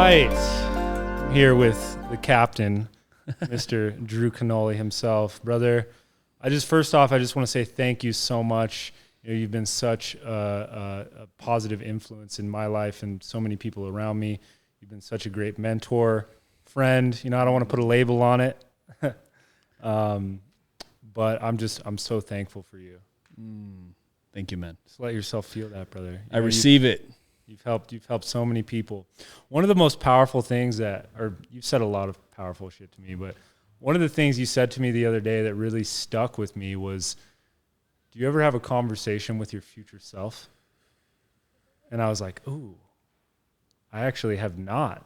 right. I'm here with the captain, Mr. Drew Canole himself. Brother, first off, I just want to say thank you so much. You know, you've been such a positive influence in my life and so many people around me. You've been such a great mentor, friend. You know, I don't want to put a label on it, but I'm so thankful for you. Thank you, man. Just let yourself feel that, brother. I receive it. You've helped so many people. One of the most powerful things you've said a lot of powerful shit to me, but one of the things you said to me the other day that really stuck with me was, do you ever have a conversation with your future self? And I was like, ooh, I actually have not.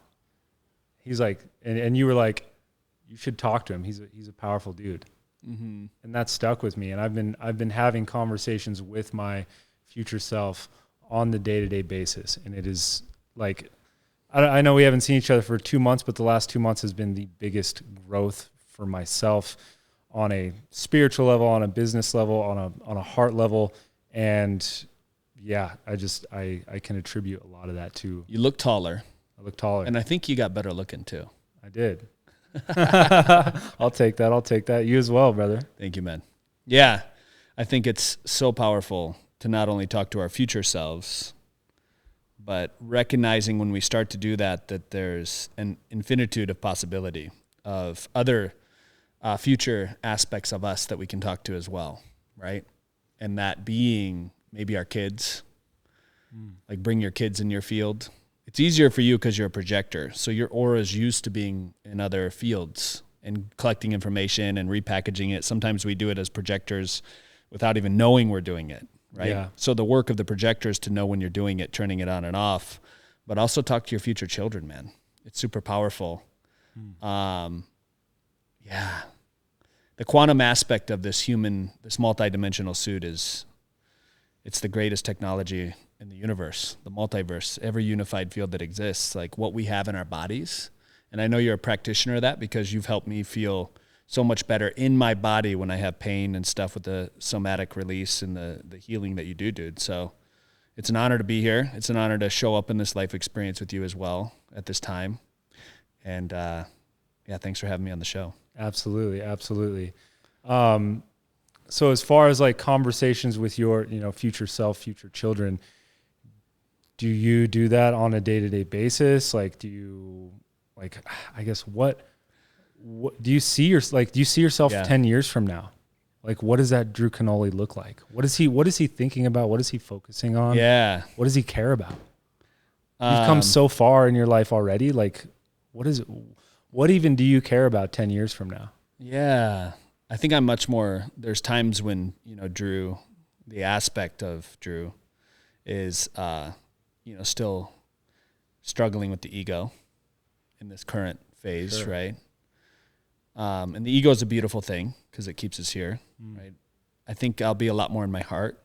He's like, and you were like, you should talk to him. He's a powerful dude. Mm-hmm. And that stuck with me. And I've been having conversations with my future self on the day-to-day basis. And it is like, I know we haven't seen each other for 2 months, but the last 2 months has been the biggest growth for myself on a spiritual level, on a business level, on a heart level. And yeah, I can attribute a lot of that to. You look taller. I look taller. And I think you got better looking too. I did. I'll take that. You as well, brother. Thank you, man. Yeah. I think it's so powerful to not only talk to our future selves, but recognizing when we start to do that there's an infinitude of possibility of other future aspects of us that we can talk to as well, right? And that being maybe our kids, like bring your kids in your field. It's easier for you because you're a projector. So your aura is used to being in other fields and collecting information and repackaging it. Sometimes we do it as projectors without even knowing we're doing it, right? Yeah. So the work of the projector is to know when you're doing it, turning it on and off, but also talk to your future children, man. It's super powerful. Yeah. The quantum aspect of this multidimensional suit it's the greatest technology in the universe, the multiverse, every unified field that exists, like what we have in our bodies. And I know you're a practitioner of that because you've helped me feel so much better in my body when I have pain and stuff with the somatic release and the healing that you do, dude. So it's an honor to be here. It's an honor to show up in this life experience with you as well at this time. And yeah, thanks for having me on the show. Absolutely. So as far as like conversations with your, future self, future children, do you do that on a day-to-day basis? Like, do you, like, I guess, what do you see yourself 10 years from now? Like, what does that Drew Canole look like? What is he thinking about? What is he focusing on? Yeah. What does he care about? You've come so far in your life already. Like, what even do you care about 10 years from now? Yeah. I think I'm much more, there's times when, Drew, the aspect of Drew is, still struggling with the ego in this current phase, sure. Right? And the ego is a beautiful thing because it keeps us here, right? I think I'll be a lot more in my heart,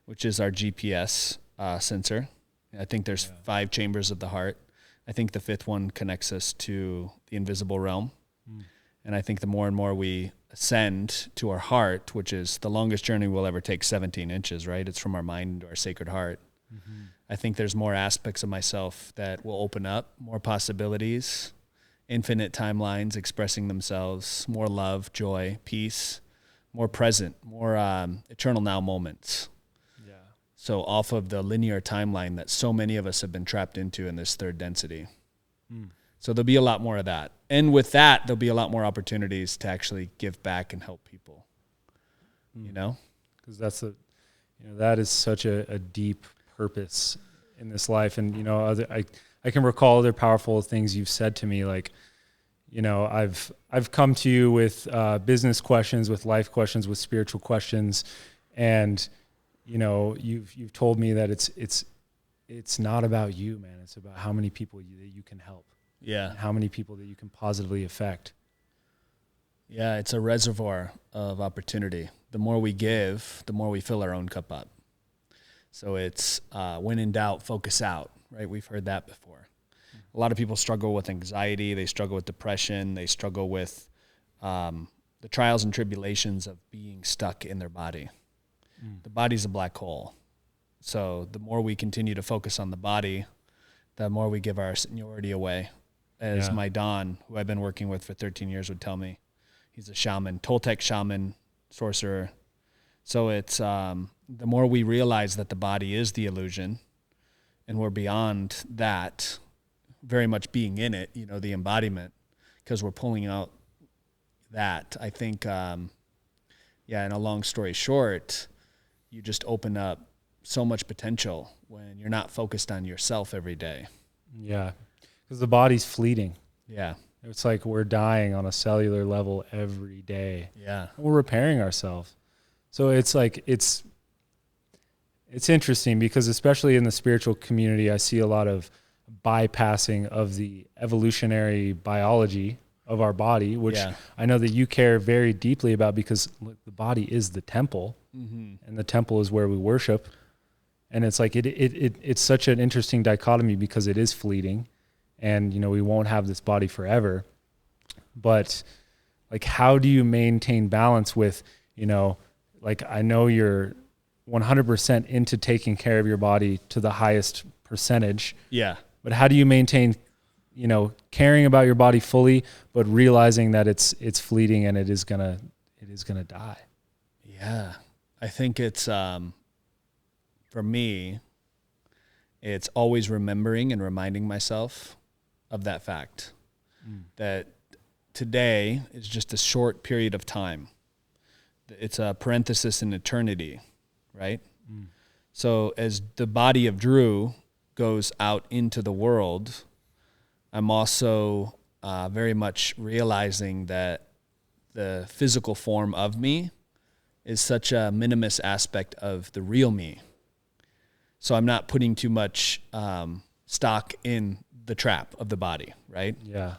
which is our GPS sensor. I think there's 5 chambers of the heart. I think the 5th one connects us to the invisible realm. And I think the more and more we ascend to our heart, which is the longest journey we'll ever take, 17 inches, right? It's from our mind to our sacred heart. Mm-hmm. I think there's more aspects of myself that will open up, more possibilities, infinite timelines expressing themselves, more love, joy, peace, more present, more eternal now moments. Yeah. So off of the linear timeline that so many of us have been trapped into in this third density. So there'll be a lot more of that. And with that, there'll be a lot more opportunities to actually give back and help people, Because that is such a deep purpose in this life. And, I can recall other powerful things you've said to me. Like, I've come to you with business questions, with life questions, with spiritual questions. And, you've told me that it's not about you, man. It's about how many people that you can help. Yeah. How many people that you can positively affect. Yeah, it's a reservoir of opportunity. The more we give, the more we fill our own cup up. So it's when in doubt, focus out, right? We've heard that before. A lot of people struggle with anxiety. They struggle with depression. They struggle with the trials and tribulations of being stuck in their body. The body's a black hole. So the more we continue to focus on the body, the more we give our seniority away. As my Don, who I've been working with for 13 years, would tell me. He's a shaman, Toltec shaman, sorcerer. So it's the more we realize that the body is the illusion, and we're beyond that, very much being in it, the embodiment, because we're pulling out that. I think, in a long story short, you just open up so much potential when you're not focused on yourself every day. Yeah, because the body's fleeting. Yeah. It's like we're dying on a cellular level every day. Yeah. We're repairing ourselves. So it's like, it's interesting because especially in the spiritual community, I see a lot of bypassing of the evolutionary biology of our body, which I know that you care very deeply about because look, the body is the temple, and the temple is where we worship. And it's like, it's such an interesting dichotomy because it is fleeting and, we won't have this body forever. But like, how do you maintain balance with, like, I know you're 100% into taking care of your body to the highest percentage. Yeah. But how do you maintain, caring about your body fully, but realizing that it's fleeting and it is gonna die? Yeah. I think it's, for me, it's always remembering and reminding myself of that fact that today is just a short period of time. It's a parenthesis in eternity, right? So as the body of Drew goes out into the world, I'm also very much realizing that the physical form of me is such a minimus aspect of the real me. So I'm not putting too much stock in the trap of the body, right? Yeah.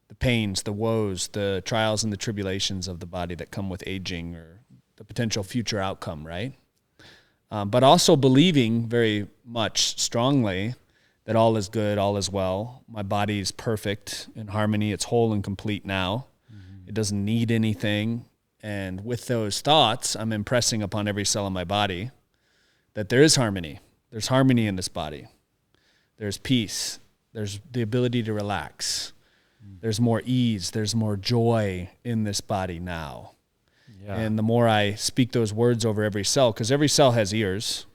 The pains, the woes, the trials and the tribulations of the body that come with aging or the potential future outcome, right? But also believing very much strongly that all is good, all is well. My body is perfect, in harmony. It's whole and complete now. It doesn't need anything. And with those thoughts, I'm impressing upon every cell in my body that there is harmony. There's harmony in this body. There's peace. There's the ability to relax. There's more ease. There's more joy in this body now. Yeah. And the more I speak those words over every cell, because every cell has ears,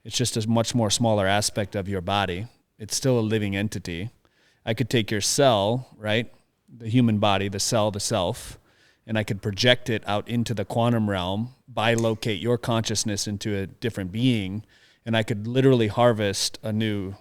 it's just a much more smaller aspect of your body. It's still a living entity. I could take your cell, right, the human body, the cell, the self, and I could project it out into the quantum realm, bilocate your consciousness into a different being, and I could literally harvest a new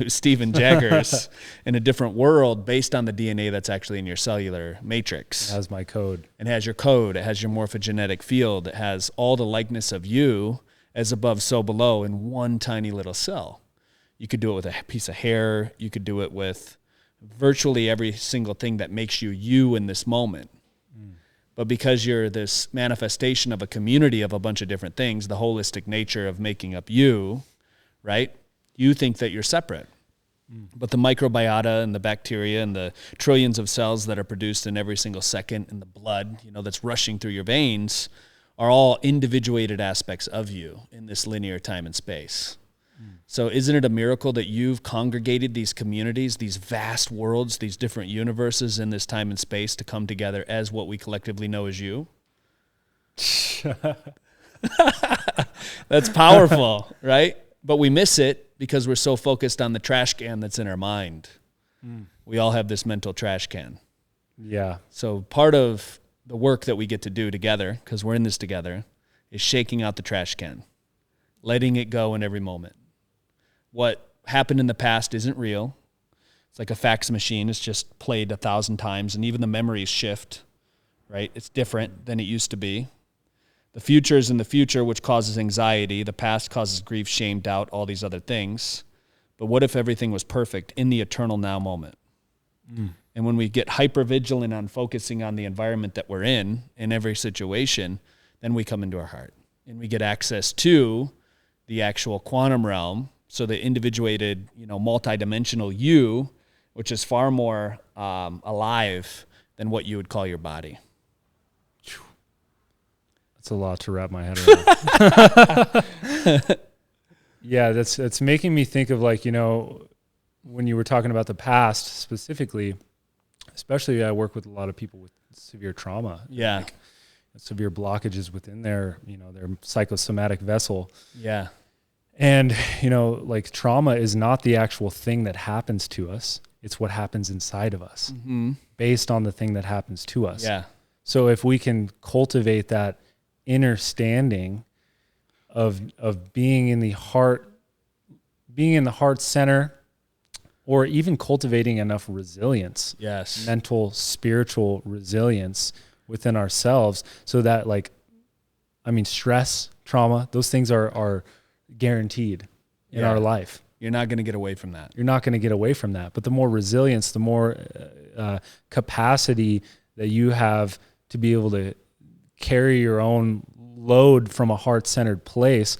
Stephen Jaggers in a different world based on the DNA that's actually in your cellular matrix. It has my code. It has your code. It has your morphogenetic field. It has all the likeness of you as above, so below in one tiny little cell. You could do it with a piece of hair. You could do it with virtually every single thing that makes you in this moment. But because you're this manifestation of a community of a bunch of different things, the holistic nature of making up you, right? You think that you're separate. But the microbiota and the bacteria and the trillions of cells that are produced in every single second in the blood, that's rushing through your veins are all individuated aspects of you in this linear time and space. So isn't it a miracle that you've congregated these communities, these vast worlds, these different universes in this time and space to come together as what we collectively know as you? That's powerful, right? But we miss it because we're so focused on the trash can that's in our mind. We all have this mental trash can. Yeah. So part of the work that we get to do together, because we're in this together, is shaking out the trash can, letting it go in every moment. What happened in the past isn't real. It's like a fax machine. It's just played 1,000 times, and even the memories shift, right? It's different than it used to be. The future is in the future, which causes anxiety. The past causes grief, shame, doubt, all these other things. But what if everything was perfect in the eternal now moment? And when we get hyper-vigilant on focusing on the environment that we're in every situation, then we come into our heart. And we get access to the actual quantum realm, so the individuated, multidimensional you, which is far more alive than what you would call your body. That's a lot to wrap my head around. Yeah, that's making me think of like, when you were talking about the past specifically, especially I work with a lot of people with severe trauma. Yeah. Like severe blockages within their psychosomatic vessel. Yeah. And, like trauma is not the actual thing that happens to us. It's what happens inside of us based on the thing that happens to us. Yeah. So if we can cultivate that inner standing of being in the heart center, or even cultivating enough resilience, Yes, mental, spiritual resilience within ourselves, so that stress, trauma, those things are guaranteed in our life. You're not going to get away from that. You're not going to get away from that. But the more resilience, the more capacity that you have to be able to carry your own load from a heart-centered place,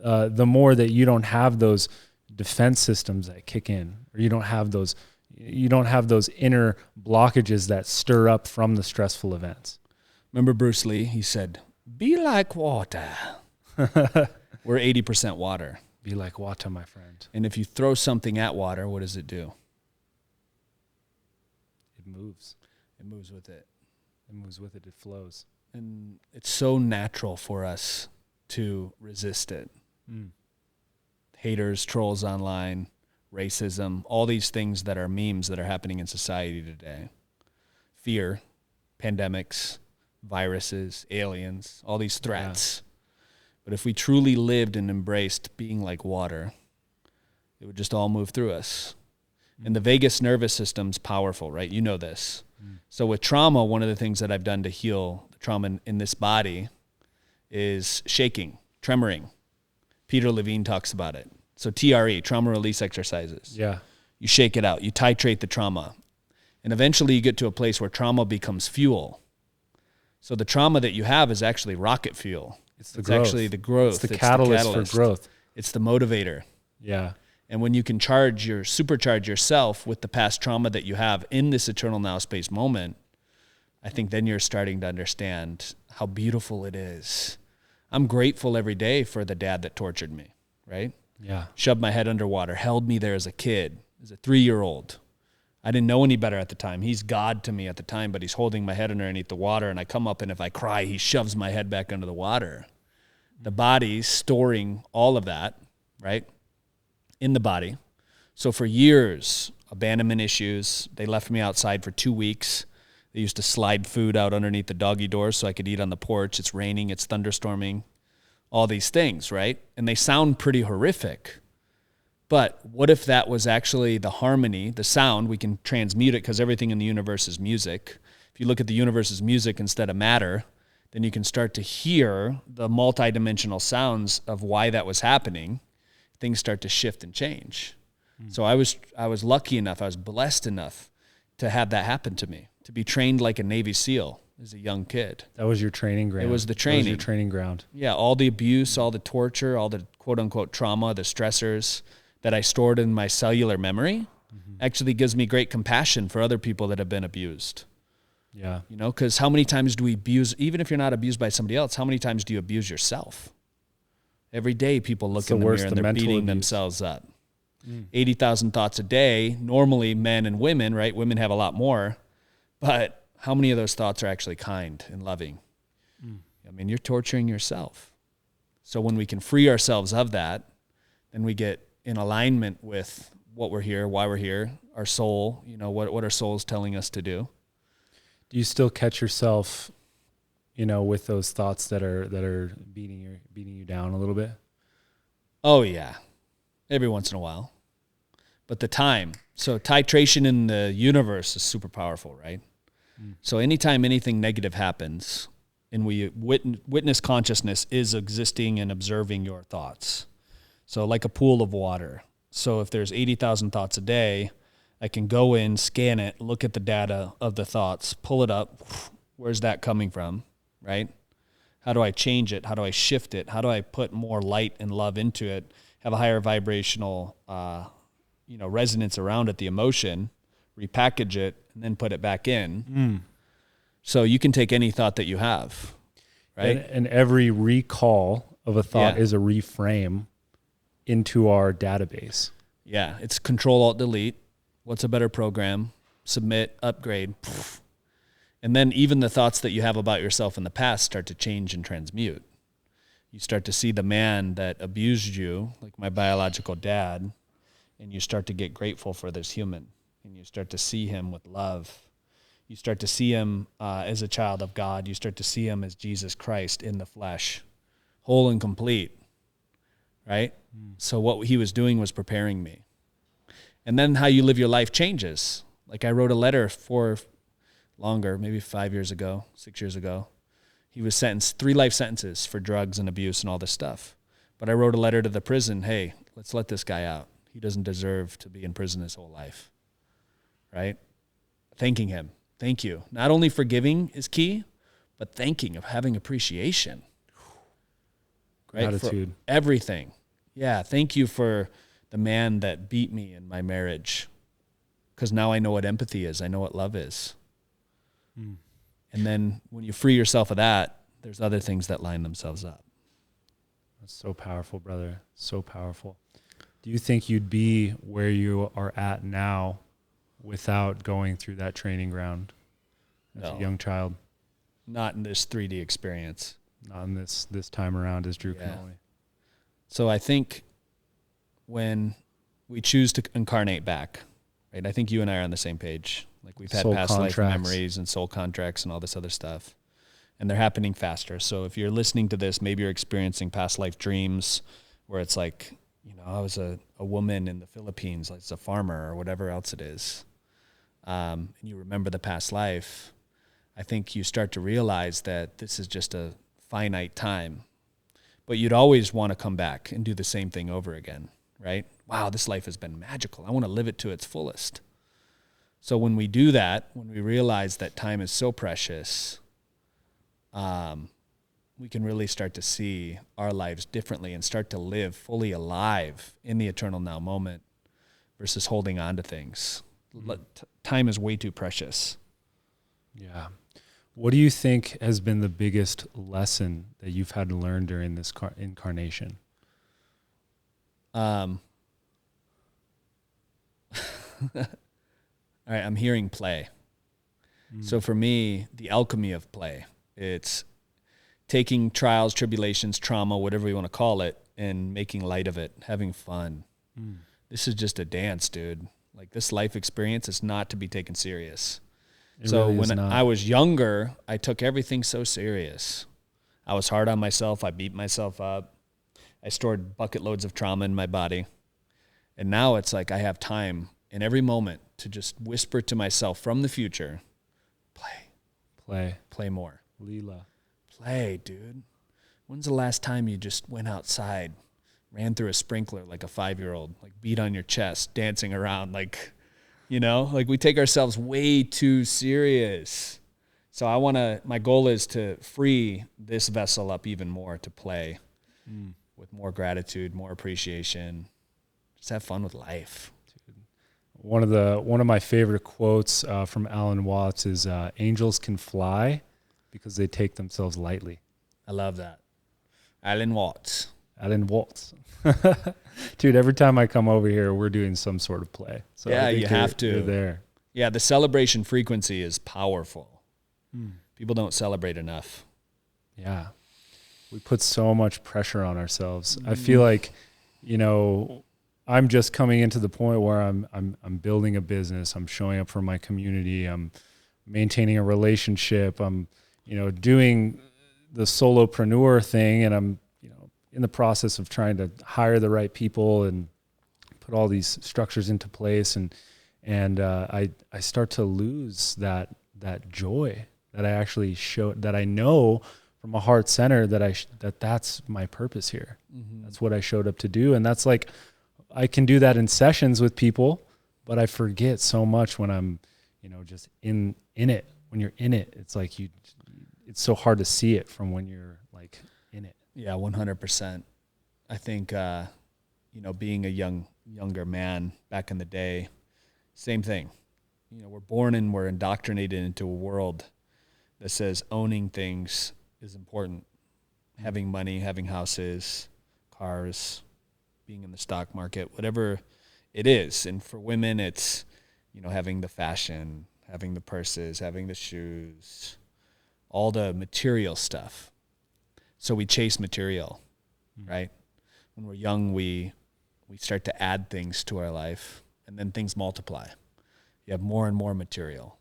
the more that you don't have those defense systems that kick in, or you don't have those inner blockages that stir up from the stressful events. Remember Bruce Lee? He said, "Be like water." We're 80% water. Be like water, my friend. And if you throw something at water, what does it do? It moves. It moves with it. It moves with it. It flows. And it's so natural for us to resist it. Haters, trolls online, racism, all these things that are memes that are happening in society today. Fear, pandemics, viruses, aliens, all these threats. Yeah. But if we truly lived and embraced being like water, it would just all move through us. And the vagus nervous system's powerful, right? You know this. So with trauma, one of the things that I've done to heal the trauma in this body is shaking, tremoring. Peter Levine talks about it. So TRE, trauma release exercises. Yeah. You shake it out. You titrate the trauma. And eventually you get to a place where trauma becomes fuel. So the trauma that you have is actually rocket fuel. It's actually the growth. It's the catalyst for growth. It's the motivator. Yeah. And when you can supercharge yourself with the past trauma that you have in this eternal now space moment, I think then you're starting to understand how beautiful it is. I'm grateful every day for the dad that tortured me, right? Yeah. Shoved my head underwater, held me there as a kid, as a 3-year-old. I didn't know any better at the time. He's God to me at the time, but he's holding my head underneath the water, and I come up, and if I cry, he shoves my head back under the water. The body's storing all of that, right, in the body. So for years, abandonment issues, they left me outside for 2 weeks. They used to slide food out underneath the doggy doors so I could eat on the porch. It's raining, it's thunderstorming, all these things, right? And they sound pretty horrific. But what if that was actually the harmony, the sound? We can transmute it because everything in the universe is music. If you look at the universe as music instead of matter, then you can start to hear the multidimensional sounds of why that was happening. Things start to shift and change. So I was lucky enough, I was blessed enough to have that happen to me, to be trained like a Navy SEAL as a young kid. That was your training ground. It was the training. That was your training ground. Yeah, all the abuse, all the torture, all the quote-unquote trauma, the stressors that I stored in my cellular memory actually gives me great compassion for other people that have been abused. Yeah. You know, because how many times do we abuse, even if you're not abused by somebody else, how many times do you abuse yourself? Every day people look in the mirror and they're beating themselves up. 80,000 thoughts a day. Normally men and women, right? Women have a lot more. But how many of those thoughts are actually kind and loving? I mean, you're torturing yourself. So when we can free ourselves of that, then we get in alignment with what we're here, why we're here, our soul, you know, what our soul's telling us to do. Do you still catch yourself, you know, with those thoughts that are beating you down a little bit? Oh yeah. Every once in a while. But the time. So titration in the universe is super powerful, right? So anytime anything negative happens and we witness consciousness is existing and observing your thoughts. So like a pool of water. So if there's 80,000 thoughts a day, I can go in, scan it, look at the data of the thoughts, pull it up. Where's that coming from, right? How do I change it? How do I shift it? How do I put more light and love into it? Have a higher vibrational, resonance around it, the emotion, repackage it, and then put it back in. So you can take any thought that you have, right? And every recall of a thought is a reframe into our database. Yeah, it's Control Alt Delete. What's a better program? Submit, upgrade. And then even the thoughts that you have about yourself in the past start to change and transmute. You start to see the man that abused you, like my biological dad, and you start to get grateful for this human. And you start to see him with love. You start to see him as a child of God. You start to see him as Jesus Christ in the flesh, whole and complete, right? So what he was doing was preparing me. And then how you live your life changes. Like I wrote a letter maybe 5 years ago, 6 years ago. He was sentenced 3 life sentences for drugs and abuse and all this stuff. But I wrote a letter to the prison, hey, let's let this guy out. He doesn't deserve to be in prison his whole life, right? Thanking him. Thank you. Not only forgiving is key, but thanking, of having appreciation. Right? Gratitude. For everything. Yeah, thank you for the man that beat me in my marriage, because now I know what empathy is. I know what love is. And then when you free yourself of that, there's other things that line themselves up. That's so powerful, brother. So powerful. Do you think you'd be where you are at now without going through that training ground as a young child? Not in this 3D experience. Not in this time around as Drew Canole. So I think when we choose to incarnate back, right? I think you and I are on the same page. Like we've had Soul past contracts. life memories and soul contracts and all this other stuff. And they're happening faster. So if you're listening to this, maybe you're experiencing past life dreams where it's like, I was a woman in the Philippines, like a farmer or whatever else it is. And you remember the past life. I think you start to realize that this is just a finite time. But you'd always want to come back and do the same thing over again, right? Wow, this life has been magical. I want to live it to its fullest. So when we do that, when we realize that time is so precious, we can really start to see our lives differently and start to live fully alive in the eternal now moment versus holding on to things. Time is way too precious. Yeah. What do you think has been the biggest lesson that you've had to learn during this incarnation? All right, I'm hearing play. So for me, the alchemy of play, it's taking trials, tribulations, trauma, whatever you want to call it, and making light of it, having fun. This is just a dance, dude. Like this life experience is not to be taken serious. So really when I was younger, I took everything so serious. I was hard on myself. I beat myself up. I stored bucket loads of trauma in my body. And now it's like I have time in every moment to just whisper to myself from the future, play more. Leela. Play, dude. When's the last time you just went outside, ran through a sprinkler like a 5-year-old, like beat on your chest, dancing around, like, like we take ourselves way too serious. So my goal is to free this vessel up even more to play with more gratitude, more appreciation. Just have fun with life. One of my favorite quotes from Alan Watts is angels can fly because they take themselves lightly. I love that. Alan Watts. Dude, every time I come over here, we're doing some sort of play. So yeah, you have to. You're there. Yeah, the celebration frequency is powerful. People don't celebrate enough. Yeah. We put so much pressure on ourselves. I feel like, I'm just coming into the point where I'm building a business. I'm showing up for my community. I'm maintaining a relationship. I'm, doing the solopreneur thing, and I'm, in the process of trying to hire the right people and put all these structures into place. And I start to lose that joy that I actually that I know from a heart center that's my purpose here. That's what I showed up to do. And that's like, I can do that in sessions with people, but I forget so much when I'm, just in it. When you're in it, it's like it's so hard to see it from when you're like in it. Yeah, 100%. I think, being a younger man back in the day, same thing. We're born and we're indoctrinated into a world that says owning things is important. Having money, having houses, cars, being in the stock market, whatever it is. And for women, it's, having the fashion, having the purses, having the shoes, all the material stuff. So we chase material, right? When we're young, we start to add things to our life, and then things multiply. You have more and more material.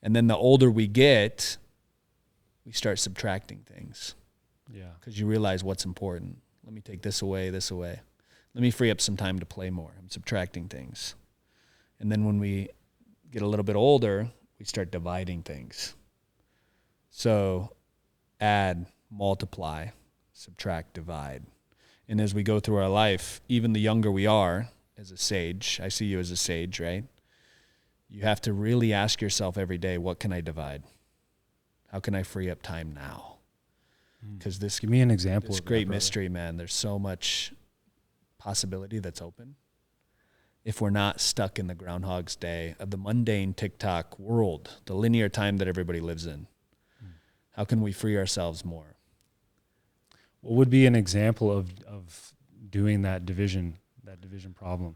And then the older we get, we start subtracting things. Yeah. Because you realize what's important. Let me take this away, this away. Let me free up some time to play more. I'm subtracting things. And then when we get a little bit older, we start dividing things. So add, multiply, subtract, divide. And as we go through our life, even the younger we are, as a sage, I see you as a sage, right? You have to really ask yourself every day, what can I divide? How can I free up time now? Because this, give me an example. This great mystery, man. There's so much possibility that's open. If we're not stuck in the Groundhog's Day of the mundane TikTok world, the linear time that everybody lives in, how can we free ourselves more? What would be an example of doing that division problem?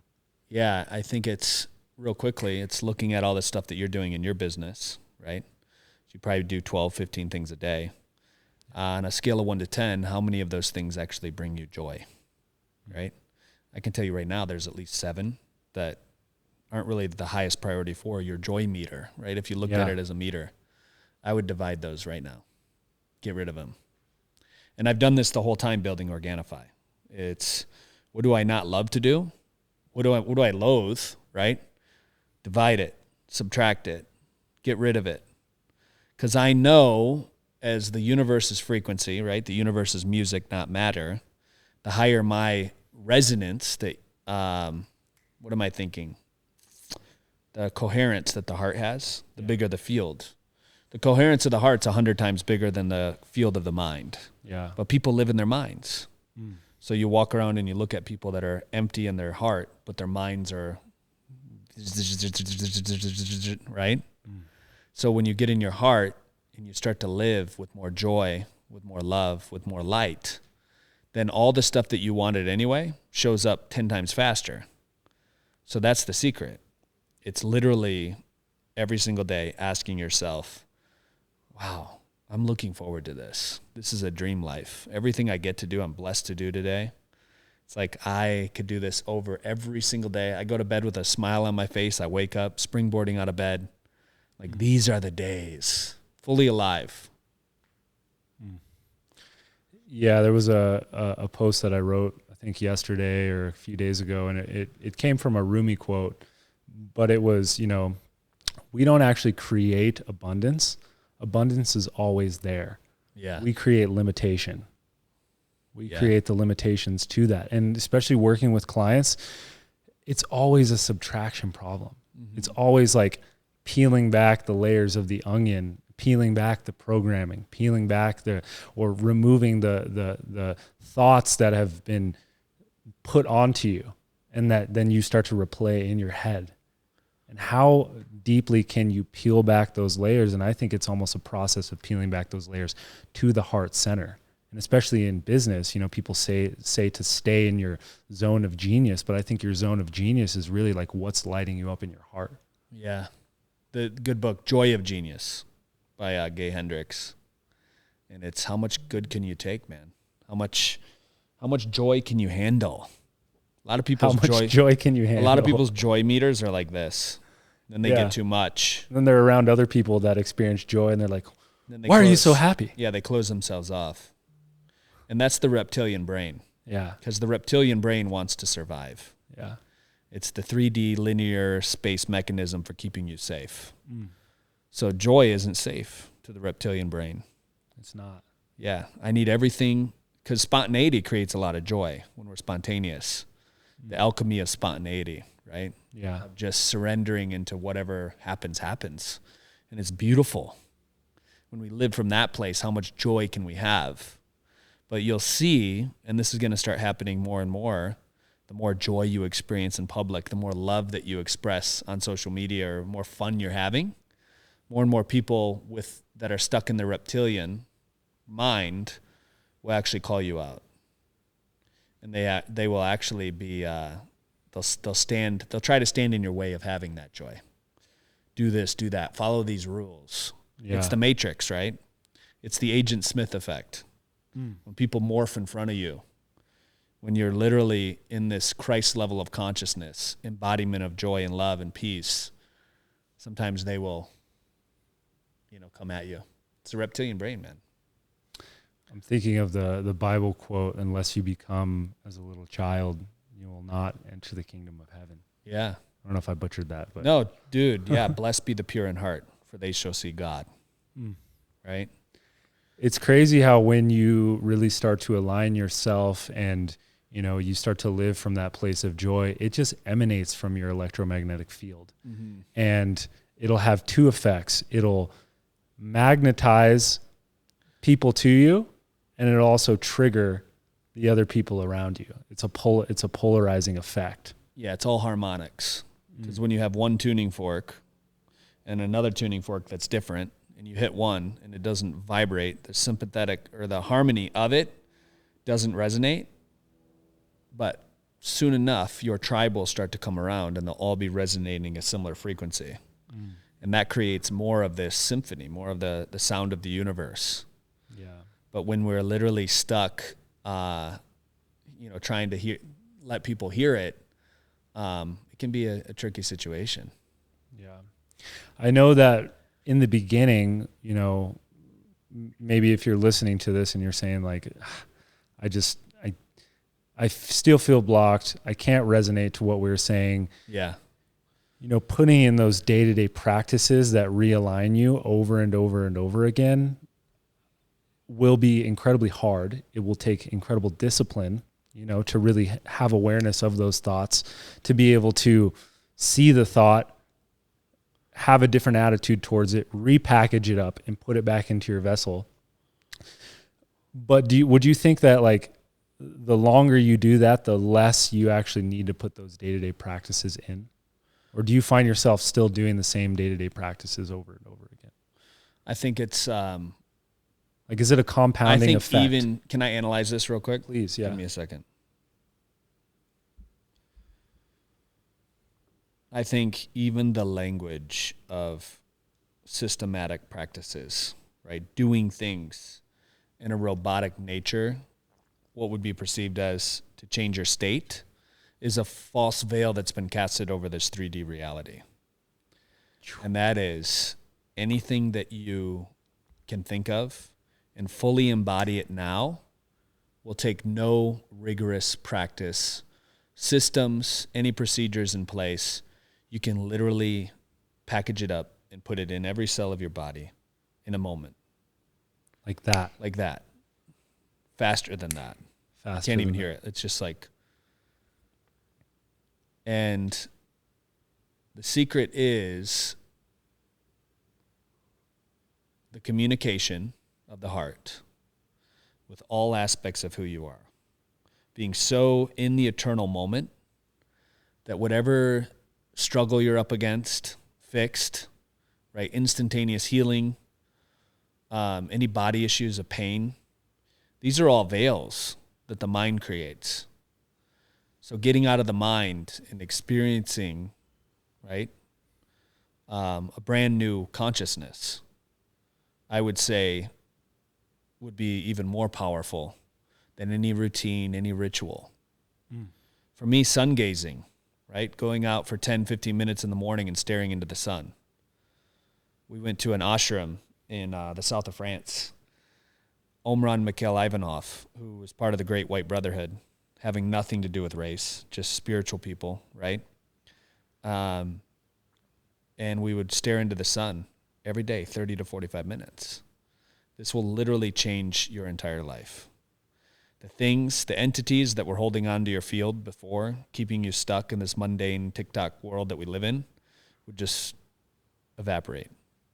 Yeah, I think it's, real quickly, it's looking at all the stuff that you're doing in your business, right? You probably do 12, 15 things a day. On a scale of 1 to 10, how many of those things actually bring you joy, right? I can tell you right now, there's at least 7 that aren't really the highest priority for your joy meter, right? If you looked at it as a meter, I would divide those right now. Get rid of them. And I've done this the whole time building Organifi. It's, what do I not love to do? What do I loathe, right? Divide it, subtract it, get rid of it. Because I know, as the universe's frequency, right? The universe's music, not matter. The higher my resonance, what am I thinking? The coherence that the heart has, the bigger the field. The coherence of the heart's 100 times bigger than the field of the mind. Yeah. But people live in their minds. So you walk around and you look at people that are empty in their heart, but their minds are, right? So when you get in your heart and you start to live with more joy, with more love, with more light, then all the stuff that you wanted anyway shows up 10 times faster. So that's the secret. It's literally every single day asking yourself, wow, I'm looking forward to this. This is a dream life. Everything I get to do, I'm blessed to do today. It's like I could do this over every single day. I go to bed with a smile on my face. I wake up springboarding out of bed. Like, these are the days. Fully alive. Yeah, there was a post that I wrote, I think yesterday or a few days ago, and it came from a Rumi quote, but it was, we don't actually create abundance. Abundance is always there. Yeah. We create limitation. We create the limitations to that. And especially working with clients, it's always a subtraction problem. It's always like peeling back the layers of the onion, peeling back the programming, peeling back or removing the thoughts that have been put onto you, and that then you start to replay in your head. And how deeply can you peel back those layers? And I think it's almost a process of peeling back those layers to the heart center. And especially in business, people say to stay in your zone of genius, but I think your zone of genius is really like what's lighting you up in your heart. Yeah. The good book, Joy of Genius by Gay Hendricks. And it's how much good can you take, man? How much joy can you handle? A lot of people's joy can you handle? A lot of people's joy meters are like this. Then they get too much. And then they're around other people that experience joy and they're like, why are you so happy? Yeah, they close themselves off. And that's the reptilian brain. Yeah. Because the reptilian brain wants to survive. Yeah. It's the 3D linear space mechanism for keeping you safe. So joy isn't safe to the reptilian brain. It's not. Yeah. I need everything, because spontaneity creates a lot of joy when we're spontaneous. The alchemy of spontaneity, right? Yeah. Of just surrendering into whatever happens. And it's beautiful. When we live from that place, how much joy can we have? But you'll see, and this is going to start happening more and more, the more joy you experience in public, the more love that you express on social media, or more fun you're having, more and more people that are stuck in the reptilian mind will actually call you out. and they will actually be they'll try to stand in your way of having that joy. Do this, do that, follow these rules. Yeah. It's the Matrix, right? It's the Agent Smith effect. When people morph in front of you, when you're literally in this Christ level of consciousness, embodiment of joy and love and peace, sometimes they will, come at you. It's a reptilian brain, man. I'm thinking of the Bible quote, unless you become as a little child, you will not enter the kingdom of heaven. Yeah. I don't know if I butchered that, but no, dude. Yeah. Blessed be the pure in heart, for they shall see God. Right. It's crazy how when you really start to align yourself and, you start to live from that place of joy, it just emanates from your electromagnetic field. And it'll have two effects. It'll magnetize people to you, and it'll also trigger the other people around you. It's a polarizing effect. Yeah, it's all harmonics. Because when you have one tuning fork and another tuning fork that's different, and you hit one and it doesn't vibrate, the sympathetic or the harmony of it doesn't resonate. But soon enough, your tribe will start to come around and they'll all be resonating a similar frequency. And that creates more of this symphony, more of the sound of the universe. Yeah. But when we're literally stuck, trying to let people hear it, it can be a tricky situation. Yeah. I know that in the beginning, maybe if you're listening to this and you're saying like, I still feel blocked. I can't resonate to what we were saying. Yeah. Putting in those day-to-day practices that realign you over and over and over again will be incredibly hard. It will take incredible discipline, to really have awareness of those thoughts, to be able to see the thought, have a different attitude towards it, repackage it up and put it back into your vessel. But would you think that like the longer you do that, the less you actually need to put those day-to-day practices in? Or do you find yourself still doing the same day-to-day practices over and over again? I think it's is it a compounding effect? Can I analyze this real quick? Please, yeah. Give me a second. I think even the language of systematic practices, right? Doing things in a robotic nature, what would be perceived as to change your state, is a false veil that's been casted over this 3D reality. And that is anything that you can think of and fully embody it now will take no rigorous practice, systems, any procedures in place. You can literally package it up and put it in every cell of your body in a moment. Like that. Like that. Faster than that. Faster. Can't even hear it. It's just like... And the secret is the communication of the heart with all aspects of who you are. Being so in the eternal moment that whatever struggle you're up against, fixed, right? Instantaneous healing, any body issues of pain, these are all veils that the mind creates. So getting out of the mind and experiencing, right, a brand new consciousness, I would say, would be even more powerful than any routine, any ritual. For me, sun gazing, right, going out for 10, 15 minutes in the morning and staring into the sun. We went to an ashram in the south of France. Omran Mikhail Ivanov, who was part of the Great White Brotherhood, having nothing to do with race, just spiritual people, right? And we would stare into the sun every day, 30 to 45 minutes. This will literally change your entire life. The things, the entities that were holding on to your field before, keeping you stuck in this mundane TikTok world that we live in, would just evaporate.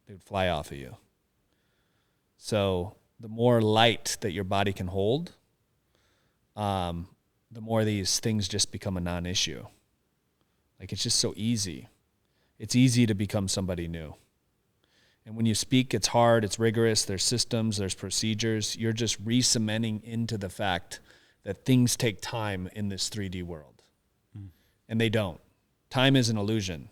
They would fly off of you. So the more light that your body can hold, the more these things just become a non-issue. Like, it's just so easy. It's easy to become somebody new. And when you speak, it's hard, it's rigorous, there's systems, there's procedures. You're just re-cementing into the fact that things take time in this 3D world. And they don't. Time is an illusion.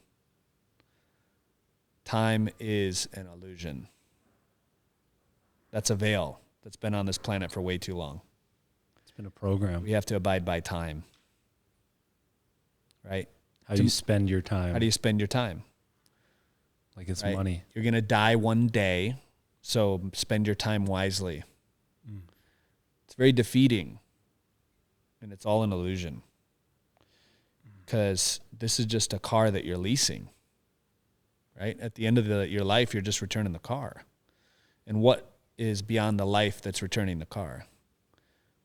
Time is an illusion. That's a veil that's been on this planet for way too long. It's been a program. We have to abide by time. Right? How do you spend your time? How do you spend your time? Like it's right? money. You're going to die one day, so spend your time wisely. It's very defeating, and it's all an illusion. Because this is just a car that you're leasing, right? At the end of your life, you're just returning the car. And what is beyond the life that's returning the car?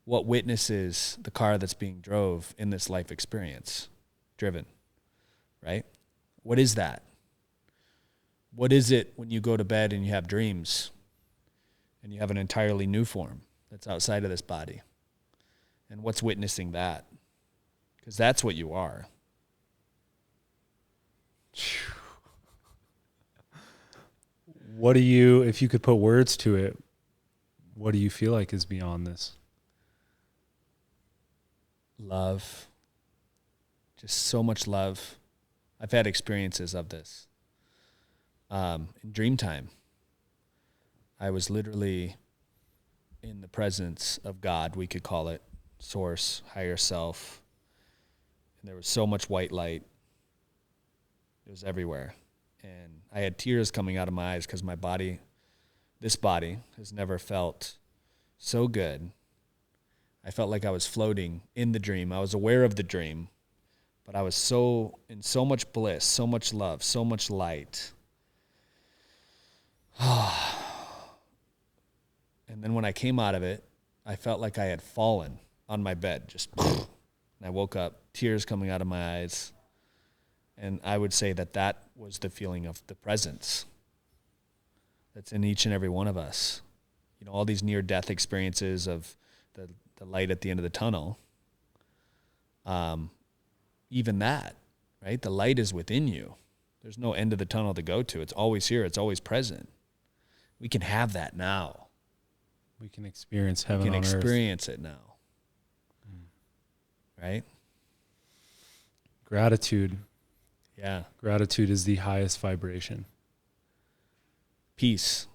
What witnesses the car that's being drove in this life experience? Driven, right? What is that? What is it when you go to bed and you have dreams and you have an entirely new form that's outside of this body? And what's witnessing that? Because that's what you are. What do you, if you could put words to it, what do you feel like is beyond this? Love. Just so much love. I've had experiences of this. In dream time, I was literally in the presence of God, we could call it, source, higher self. And there was so much white light. It was everywhere. And I had tears coming out of my eyes because my body, this body, has never felt so good. I felt like I was floating in the dream. I was aware of the dream, but I was in so much bliss, so much love, so much light. And then when I came out of it, I felt like I had fallen on my bed, just, and I woke up, tears coming out of my eyes. And I would say that was the feeling of the presence that's in each and every one of us. You know, all these near-death experiences of the light at the end of the tunnel. Even that, right? The light is within you. There's no end of the tunnel to go to. It's always here. It's always present. We can have that now. We can experience heaven on earth. We can experience it now. Right? Gratitude. Yeah. Gratitude is the highest vibration. Peace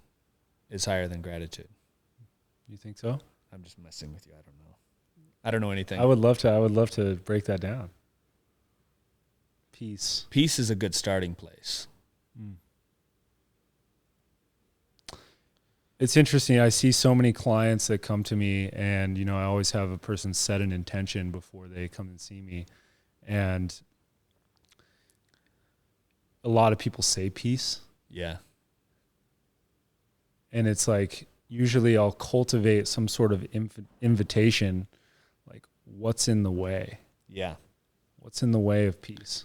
is higher than gratitude. You think so? I'm just messing with you. I don't know. I don't know anything. I would love to break that down. Peace. Peace is a good starting place. It's interesting. I see so many clients that come to me, and you know, I always have a person set an intention before they come and see me, and a lot of people say peace. Yeah. And it's like, usually I'll cultivate some sort of invitation, like, what's in the way? Yeah. What's in the way of peace?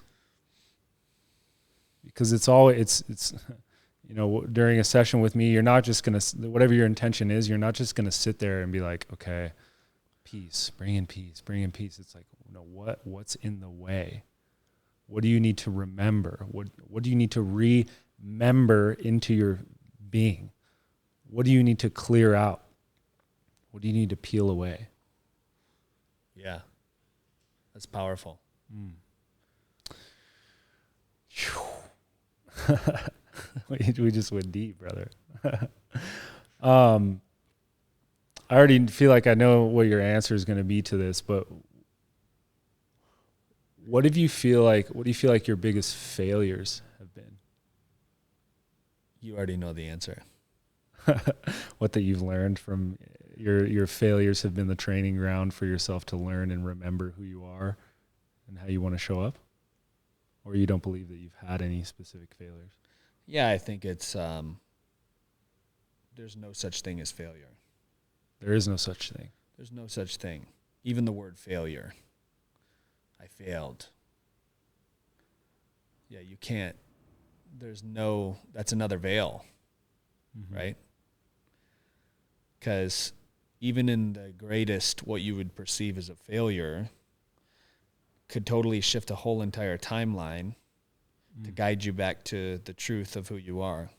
Because it's always, it's you know, during a session with me, you're not just going to, whatever your intention is, you're not just going to sit there and be like, okay, peace, bring in peace, bring in peace. It's like, you know, what's in the way? What do you need to remember? What do you need to remember into your being? What do you need to clear out? What do you need to peel away? Yeah. That's powerful. We just went deep, brother. I already feel like I know what your answer is going to be to this, but what do you feel like your biggest failures have been? You already know the answer. What that you've learned from your failures have been the training ground for yourself to learn and remember who you are and how you want to show up? Or you don't believe that you've had any specific failures? Yeah, I think it's there's no such thing as failure. There is no such thing. There's no such thing. Even the word failure. I failed. Yeah, you can't. That's another veil, right? Because even in the greatest, what you would perceive as a failure could totally shift a whole entire timeline to guide you back to the truth of who you are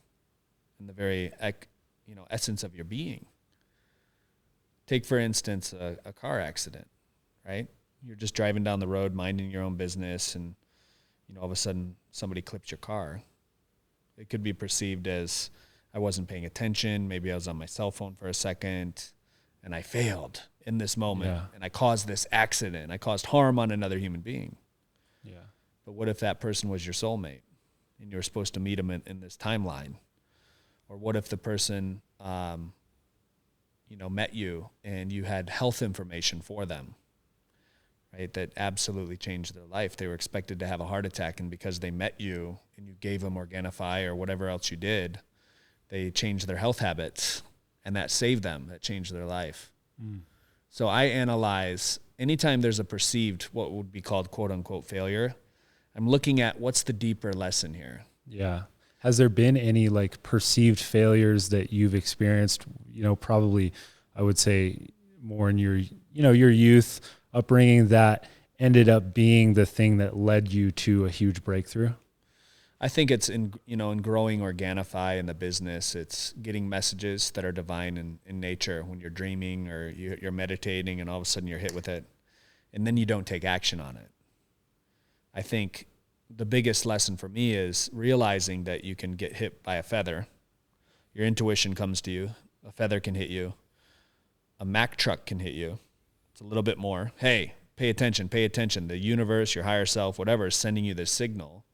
and the very essence of your being. Take, for instance, a car accident. right? You're just driving down the road, minding your own business, and all of a sudden somebody clips your car. It could be perceived as I wasn't paying attention. Maybe I was on my cell phone for a second and I failed in this moment and I caused this accident. I caused harm on another human being. Yeah. But what if that person was your soulmate and you were supposed to meet him in this timeline? Or what if the person, met you and you had health information for them, right? That absolutely changed their life. They were expected to have a heart attack, and because they met you and you gave them Organifi or whatever else you did, they changed their health habits, and that saved them. That changed their life. So I analyze anytime there's a perceived, what would be called quote unquote failure, I'm looking at what's the deeper lesson here. Yeah. Has there been any like perceived failures that you've experienced, probably I would say more in your, your youth upbringing that ended up being the thing that led you to a huge breakthrough? I think it's in growing Organifi in the business, it's getting messages that are divine in nature when you're dreaming or you're meditating and all of a sudden you're hit with it and then you don't take action on it. I think the biggest lesson for me is realizing that you can get hit by a feather. Your intuition comes to you. A feather can hit you. A Mack truck can hit you. It's a little bit more. Hey, pay attention, pay attention. The universe, your higher self, whatever is sending you this signal.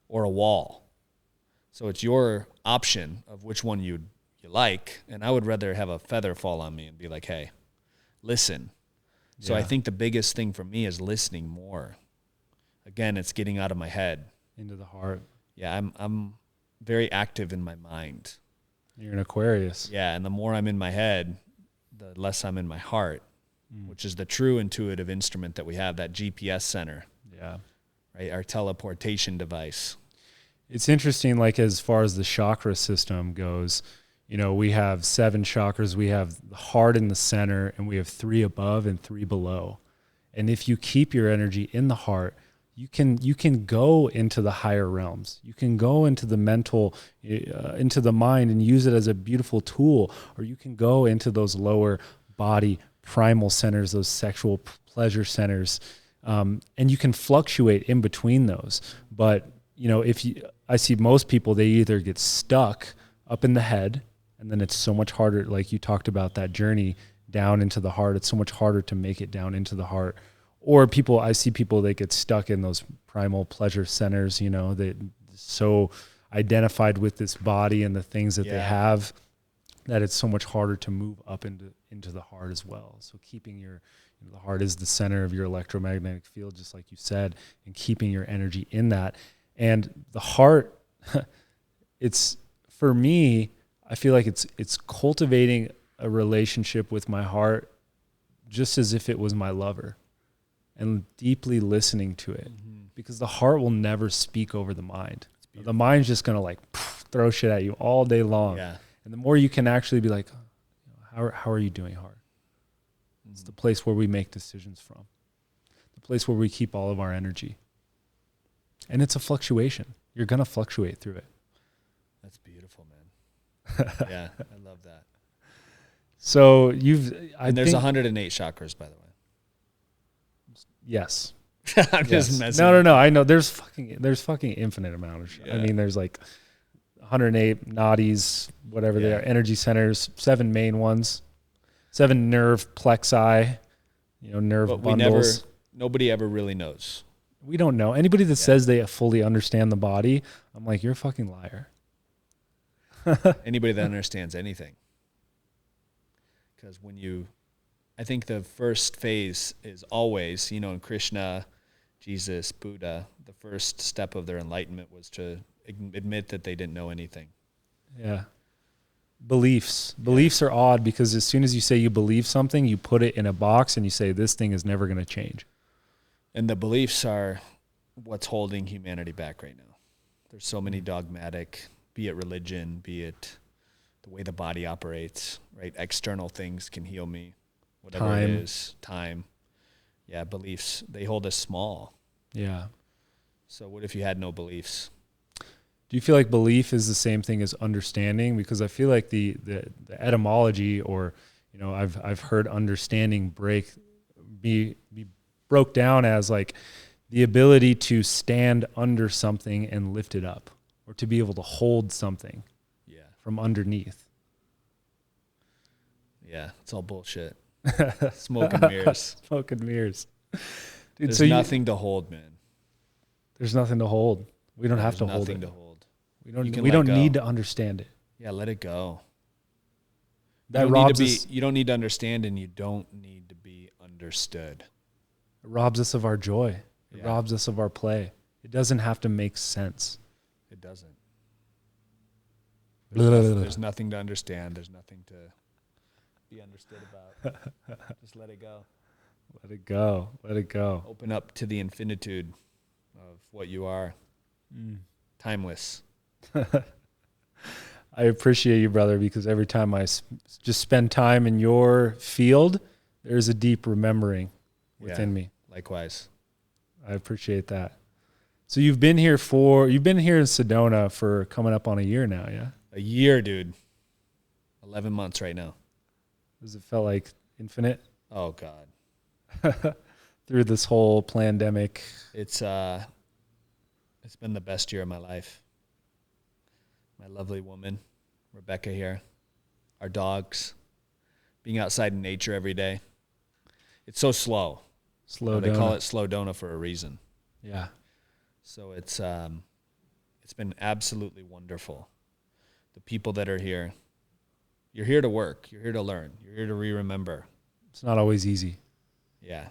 Or a wall. So it's your option of which one you like. And I would rather have a feather fall on me and be like, hey, listen. So I think the biggest thing for me is listening more. Again, it's getting out of my head. Into the heart. Yeah, I'm very active in my mind. You're an Aquarius. Yeah, and the more I'm in my head, the less I'm in my heart, which is the true intuitive instrument that we have, that GPS center. Yeah. Right, our teleportation device. It's interesting, like as far as the chakra system goes, we have 7 chakras. We have the heart in the center, and we have 3 above and 3 below. And if you keep your energy in the heart, you can go into the higher realms. You can go into the mental, into the mind and use it as a beautiful tool, or you can go into those lower body primal centers, those sexual pleasure centers. And you can fluctuate in between those. But, I see most people, they either get stuck up in the head, and then it's so much harder, like you talked about that journey down into the heart. It's so much harder to make it down into the heart. Or I see people, they get stuck in those primal pleasure centers, they so identified with this body and the things that they have, that it's so much harder to move up into the heart as well. So keeping the heart is the center of your electromagnetic field, just like you said, and keeping your energy in that. And the heart, it's, for me, I feel like it's cultivating a relationship with my heart just as if it was my lover, and deeply listening to it, because the heart will never speak over the mind. The mind's just going to throw shit at you all day long. Yeah. And the more you can actually be like, how are you doing, heart? It's the place where we make decisions from, the place where we keep all of our energy. And it's a fluctuation. You're going to fluctuate through it. That's beautiful, man. Yeah, I love that. So there's 108 chakras, by the way. Yes. I'm just messing. No. I know there's fucking infinite amount of shit. I mean, there's like 108 nadis, whatever they are, energy centers, 7 main ones, 7 nerve plexi, nerve bundles. Nobody ever really knows. We don't know. Anybody that says they fully understand the body, I'm like, you're a fucking liar. Anybody that understands anything. Because I think the first phase is always, in Krishna, Jesus, Buddha, the first step of their enlightenment was to admit that they didn't know anything. Yeah. Beliefs are odd, because as soon as you say you believe something, you put it in a box and you say this thing is never going to change. And the beliefs are what's holding humanity back right now. There's so many dogmatic, be it religion, be it the way the body operates, right? External things can heal me, whatever it is, time. Yeah, beliefs, they hold us small. Yeah. So what if you had no beliefs? Do you feel like belief is the same thing as understanding? Because I feel like the etymology, or I've heard understanding be broke down as like the ability to stand under something and lift it up, or to be able to hold something from underneath. Yeah, it's all bullshit. Smoke and mirrors. Smoke and mirrors. Dude, there's nothing to hold, man. There's nothing to hold. We don't have to hold it. Nothing to hold. We don't need to understand it. Yeah, let it go. That robs us. You don't need to understand, and you don't need to be understood. It robs us of our joy. It robs us of our play. It doesn't have to make sense. It doesn't. There's nothing to understand. There's nothing to be understood about. Just let it go. Let it go. Let it go. Open up to the infinitude of what you are. Timeless. I appreciate you, brother, because every time I just spend time in your field, there's a deep remembering within me. Likewise. I appreciate that. So you've been here in Sedona for coming up on a year now, yeah? A year, dude. 11 months right now. Does it feel like infinite? Oh, God. Through this whole pandemic. It's been the best year of my life. My lovely woman, Rebecca here. Our dogs. Being outside in nature every day. It's so slow. They call it slow Dona for a reason. Yeah. So it's been absolutely wonderful. The people that are here, you're here to work. You're here to learn. You're here to remember. It's not always easy. Yeah.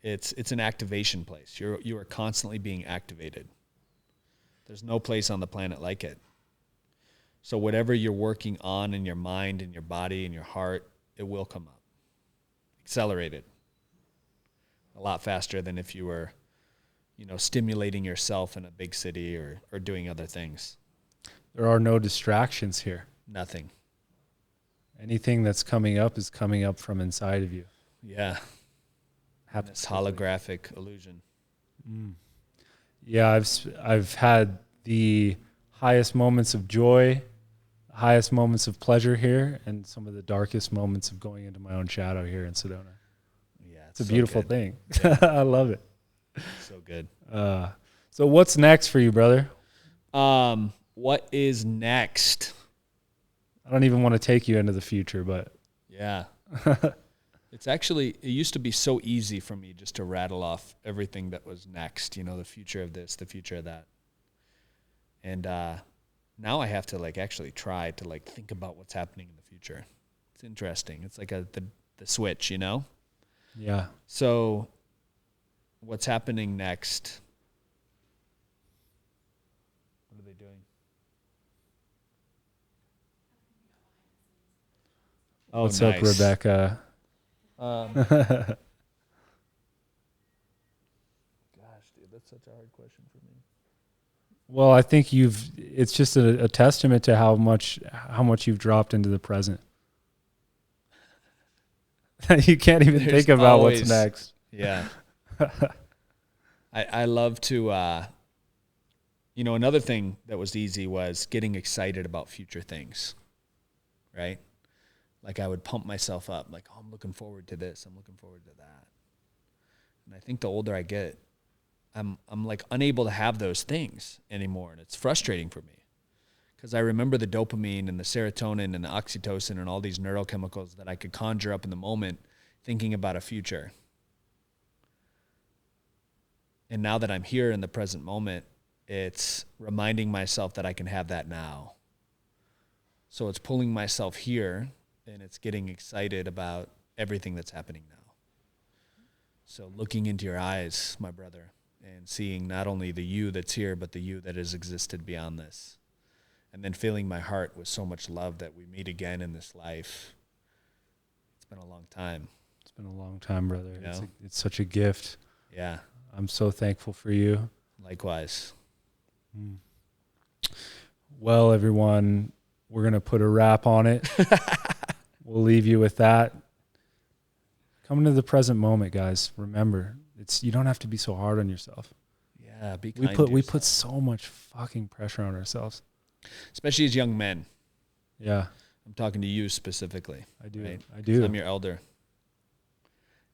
It's an activation place. You are constantly being activated. There's no place on the planet like it. So whatever you're working on in your mind and your body and your heart, it will come up. Accelerated. A lot faster than if you were, stimulating yourself in a big city or doing other things. There are no distractions here. Nothing. Anything that's coming up is coming up from inside of you. Yeah. This holographic illusion. Yeah, I've had the highest moments of joy, highest moments of pleasure here, and some of the darkest moments of going into my own shadow here in Sedona. Yeah, it's a beautiful thing. Yeah. I love it. So good. So what's next for you, brother? What is next? I don't even want to take you into the future, but yeah. It used to be so easy for me just to rattle off everything that was next, the future of this, the future of that. And now I have to actually try to think about what's happening in the future. It's interesting. It's like the switch, Yeah. So what's happening next? What are they doing? What's up, Rebecca? Gosh, dude, that's such a hard question for me. Well, I think it's just a testament to how much you've dropped into the present. You can't even think about what's next. Yeah. I love to, another thing that was easy was getting excited about future things, right? I would pump myself up, I'm looking forward to this. I'm looking forward to that. And I think the older I get, I'm unable to have those things anymore. And it's frustrating for me because I remember the dopamine and the serotonin and the oxytocin and all these neurochemicals that I could conjure up in the moment thinking about a future. And now that I'm here in the present moment, it's reminding myself that I can have that now. So it's pulling myself here and it's getting excited about everything that's happening now. So looking into your eyes, my brother, and seeing not only the you that's here, but the you that has existed beyond this. And then filling my heart with so much love that we meet again in this life. It's been a long time. It's been a long time, brother. It's such a gift. Yeah. I'm so thankful for you. Likewise. Well, everyone, we're going to put a wrap on it. We'll leave you with that. Come into the present moment, guys. Remember, you don't have to be so hard on yourself. Yeah, be kind to yourself. We put so much fucking pressure on ourselves. Especially as young men. Yeah. I'm talking to you specifically. I do. Right? I do. I'm your elder.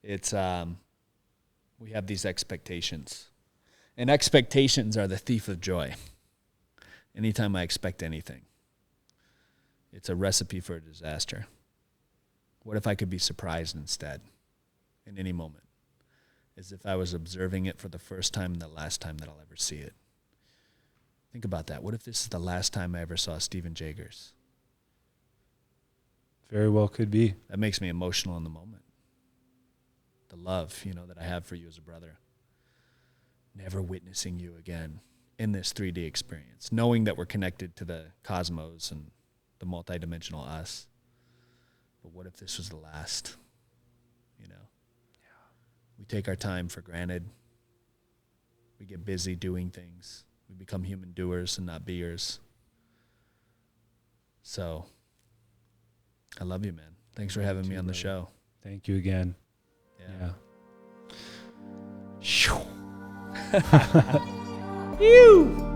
It's we have these expectations, and expectations are the thief of joy. Anytime I expect anything, it's a recipe for a disaster. What if I could be surprised instead in any moment, as if I was observing it for the first time and the last time that I'll ever see it? Think about that. What if this is the last time I ever saw Steven Jaggers? Very well could be. That makes me emotional in the moment. The love, that I have for you as a brother. Never witnessing you again in this 3D experience, knowing that we're connected to the cosmos and the multidimensional us. But what if this was the last? We take our time for granted. We get busy doing things. We become human doers and not beers. So, I love you, man. Thanks for having me on the show. Thank you again. Yeah. You.